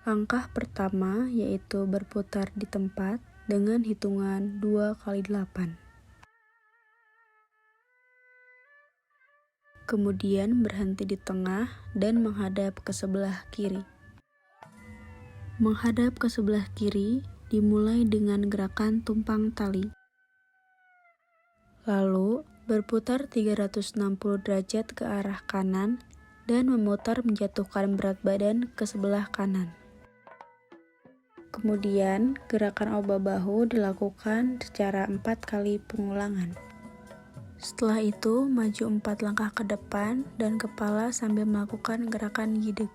Langkah pertama yaitu berputar di tempat dengan hitungan 2 kali 8. Kemudian berhenti di tengah dan menghadap ke sebelah kiri. Menghadap ke sebelah kiri dimulai dengan gerakan tumpang tali. Lalu berputar 360 derajat ke arah kanan dan memutar menjatuhkan berat badan ke sebelah kanan. Kemudian gerakan obah bahu dilakukan secara 4 kali pengulangan. Setelah itu maju 4 langkah ke depan dan kepala sambil melakukan gerakan gideg.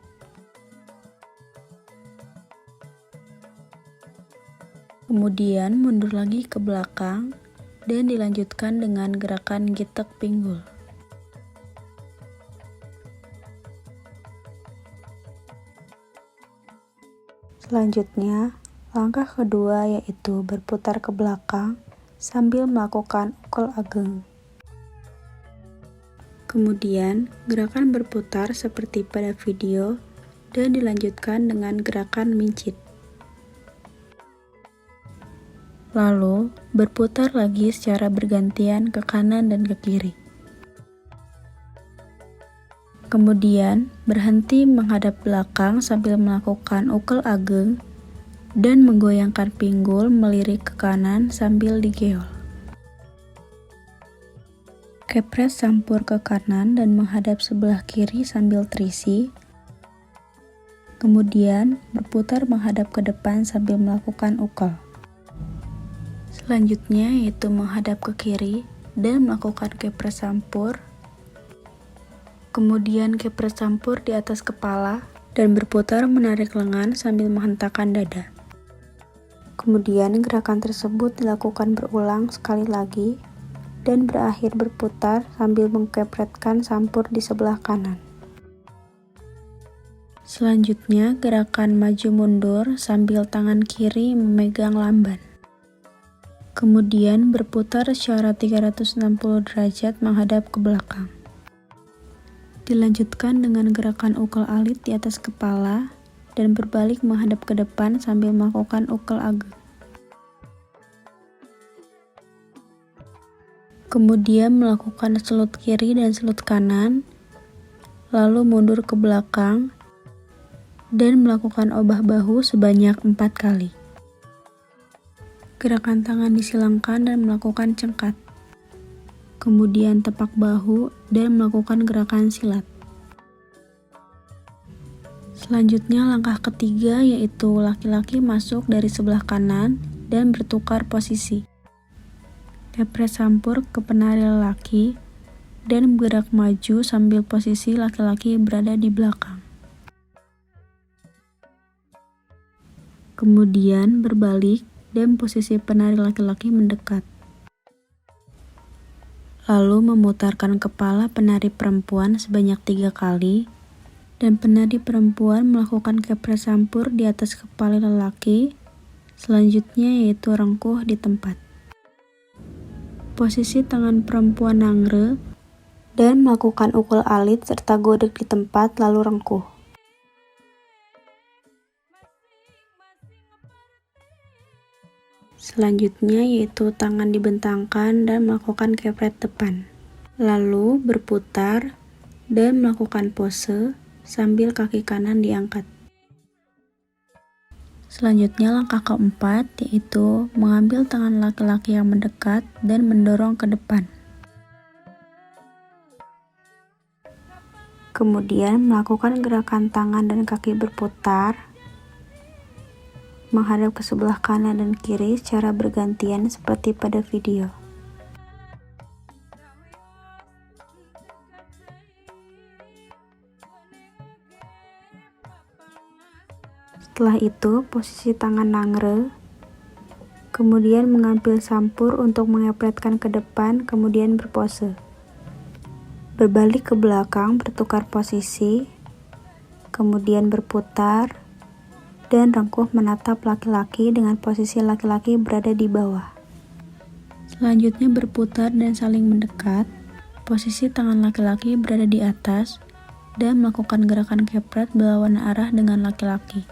Kemudian mundur lagi ke belakang dan dilanjutkan dengan gerakan gitek pinggul. Selanjutnya, langkah kedua yaitu berputar ke belakang sambil melakukan ukel ageng. Kemudian, gerakan berputar seperti pada video dan dilanjutkan dengan gerakan mincit. Lalu, berputar lagi secara bergantian ke kanan dan ke kiri. Kemudian, berhenti menghadap belakang sambil melakukan ukel ageng dan menggoyangkan pinggul melirik ke kanan sambil digeol. Kepres sampur ke kanan dan menghadap sebelah kiri sambil terisi. Kemudian, berputar menghadap ke depan sambil melakukan ukel. Selanjutnya yaitu menghadap ke kiri dan melakukan kepres sampur. Kemudian kepres sampur di atas kepala dan berputar menarik lengan sambil menghentakkan dada. Kemudian gerakan tersebut dilakukan berulang sekali lagi dan berakhir berputar sambil mengkepretkan sampur di sebelah kanan. Selanjutnya gerakan maju mundur sambil tangan kiri memegang lamban. Kemudian berputar secara 360 derajat menghadap ke belakang. Dilanjutkan dengan gerakan ukel alit di atas kepala dan berbalik menghadap ke depan sambil melakukan ukel ageng. Kemudian melakukan selut kiri dan selut kanan, lalu mundur ke belakang dan melakukan obah bahu sebanyak 4 kali. Gerakan tangan disilangkan dan melakukan cengkat. Kemudian tepak bahu dan melakukan gerakan silat. Selanjutnya langkah ketiga yaitu laki-laki masuk dari sebelah kanan dan bertukar posisi. Kepres sampur ke penari lelaki dan bergerak maju sambil posisi laki-laki berada di belakang. Kemudian berbalik dan posisi penari laki-laki mendekat. Lalu memutarkan kepala penari perempuan sebanyak 3 kali dan penari perempuan melakukan kepres sampur di atas kepala lelaki. Selanjutnya yaitu rengkuh di tempat. Posisi tangan perempuan nangre dan melakukan ukel alit serta godek di tempat lalu rengkuh. Selanjutnya yaitu tangan dibentangkan dan melakukan kepret depan. Lalu berputar dan melakukan pose sambil kaki kanan diangkat. Selanjutnya langkah keempat yaitu mengambil tangan laki-laki yang mendekat dan mendorong ke depan. Kemudian melakukan gerakan tangan dan kaki berputar menghadap ke sebelah kanan dan kiri secara bergantian seperti pada video. Setelah itu posisi tangan nangre, kemudian mengambil sampur untuk mengepretkan ke depan, kemudian berpose. Berbalik ke belakang bertukar posisi, kemudian berputar dan rengkuh menatap laki-laki dengan posisi laki-laki berada di bawah. Selanjutnya berputar dan saling mendekat, posisi tangan laki-laki berada di atas dan melakukan gerakan kepret berlawanan arah dengan laki-laki.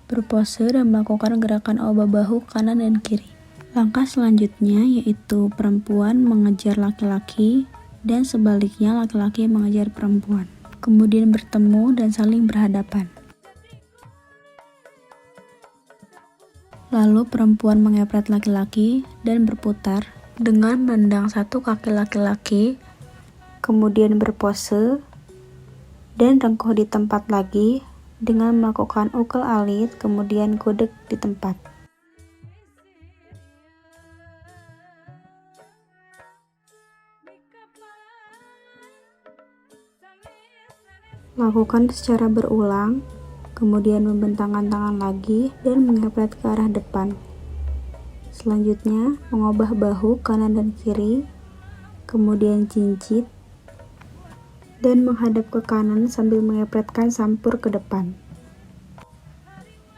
berpose dan melakukan gerakan obah bahu kanan dan kiri. Langkah selanjutnya yaitu perempuan mengejar laki-laki dan sebaliknya laki-laki mengejar perempuan. Kemudian bertemu dan saling berhadapan. Lalu perempuan mengepret laki-laki dan berputar dengan menendang satu kaki laki-laki, kemudian berpose dan rengkuh di tempat lagi dengan melakukan ukel alit, kemudian godek di tempat. Lakukan secara berulang, kemudian membentangkan tangan lagi dan mengepret ke arah depan. Selanjutnya, mengubah bahu kanan dan kiri, kemudian jinjit, dan menghadap ke kanan sambil mengepretkan sampur ke depan.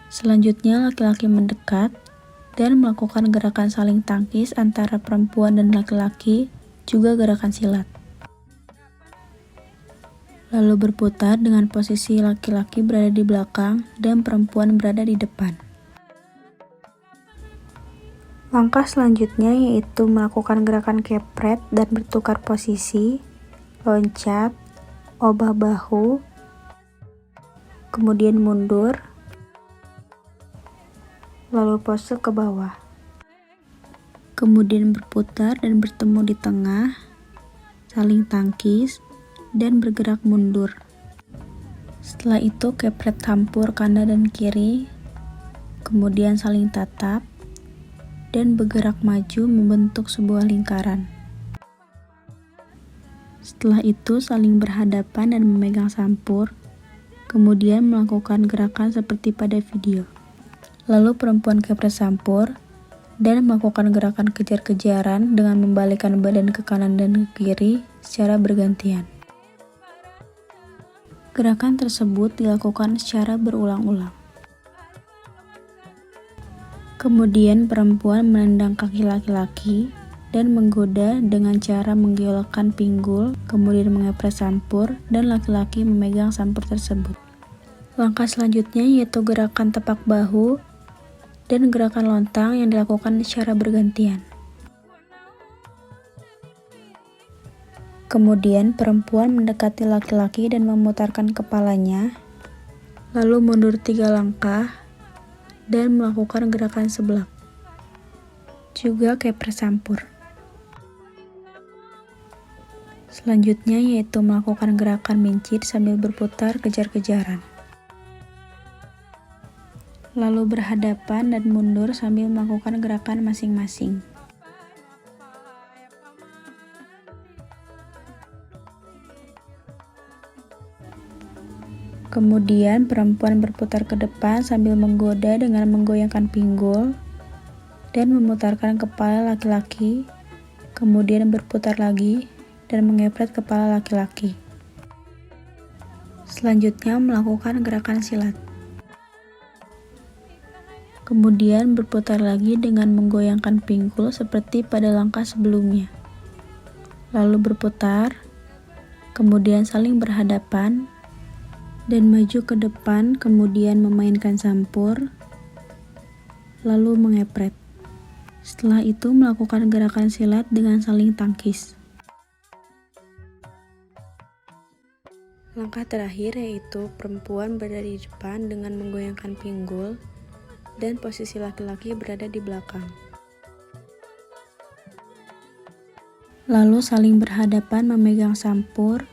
Selanjutnya, laki-laki mendekat dan melakukan gerakan saling tangkis antara perempuan dan laki-laki, juga gerakan silat. Lalu berputar dengan posisi laki-laki berada di belakang dan perempuan berada di depan. Langkah selanjutnya yaitu melakukan gerakan kepret dan bertukar posisi, loncat, obah bahu, kemudian mundur, lalu pose ke bawah. Kemudian berputar dan bertemu di tengah, saling tangkis, dan bergerak mundur. Setelah itu kepret campur kanan dan kiri, kemudian saling tatap, dan bergerak maju membentuk sebuah lingkaran. Setelah itu saling berhadapan dan memegang sampur, kemudian melakukan gerakan seperti pada video. Lalu perempuan kepret sampur, dan melakukan gerakan kejar-kejaran dengan membalikkan badan ke kanan dan ke kiri secara bergantian. Gerakan tersebut dilakukan secara berulang-ulang. Kemudian perempuan menendang kaki laki-laki dan menggoda dengan cara menggolokkan pinggul, kemudian mengepret sampur, dan laki-laki memegang sampur tersebut. Langkah selanjutnya yaitu gerakan tepak bahu dan gerakan lontang yang dilakukan secara bergantian. Kemudian perempuan mendekati laki-laki dan memutarkan kepalanya, lalu mundur 3 langkah dan melakukan gerakan seblak, juga kepret sampur. Selanjutnya yaitu melakukan gerakan mincit sambil berputar kejar-kejaran. Lalu berhadapan dan mundur sambil melakukan gerakan masing-masing. Kemudian perempuan berputar ke depan sambil menggoda dengan menggoyangkan pinggul dan memutarkan kepala laki-laki, kemudian berputar lagi dan mengepret kepala laki-laki. Selanjutnya melakukan gerakan silat. Kemudian berputar lagi dengan menggoyangkan pinggul seperti pada langkah sebelumnya. Lalu berputar, kemudian saling berhadapan, dan maju ke depan, kemudian memainkan sampur, lalu mengepret. Setelah itu melakukan gerakan silat dengan saling tangkis. Langkah terakhir yaitu perempuan berada di depan dengan menggoyangkan pinggul dan posisi laki-laki berada di belakang. Lalu saling berhadapan memegang sampur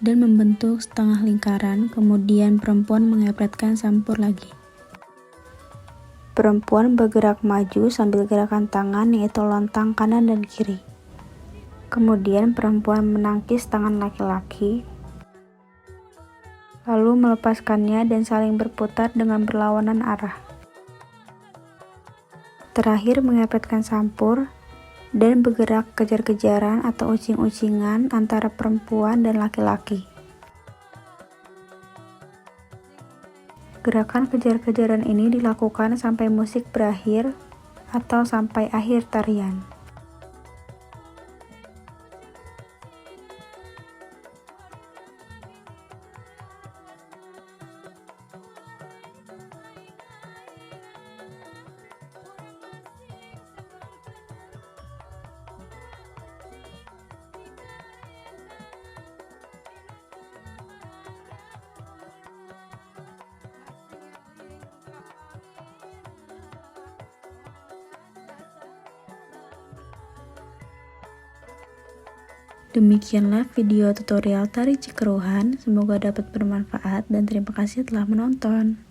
dan membentuk setengah lingkaran, kemudian perempuan mengepretkan sampur lagi. Perempuan bergerak maju sambil gerakan tangan yaitu lontang kanan dan kiri. Kemudian perempuan menangkis tangan laki-laki, lalu melepaskannya dan saling berputar dengan berlawanan arah. Terakhir mengepretkan sampur dan bergerak kejar-kejaran atau ucing-ucingan antara perempuan dan laki-laki. Gerakan kejar-kejaran ini dilakukan sampai musik berakhir atau sampai akhir tarian. Demikianlah video tutorial tari Cikeruhan, semoga dapat bermanfaat dan terima kasih telah menonton.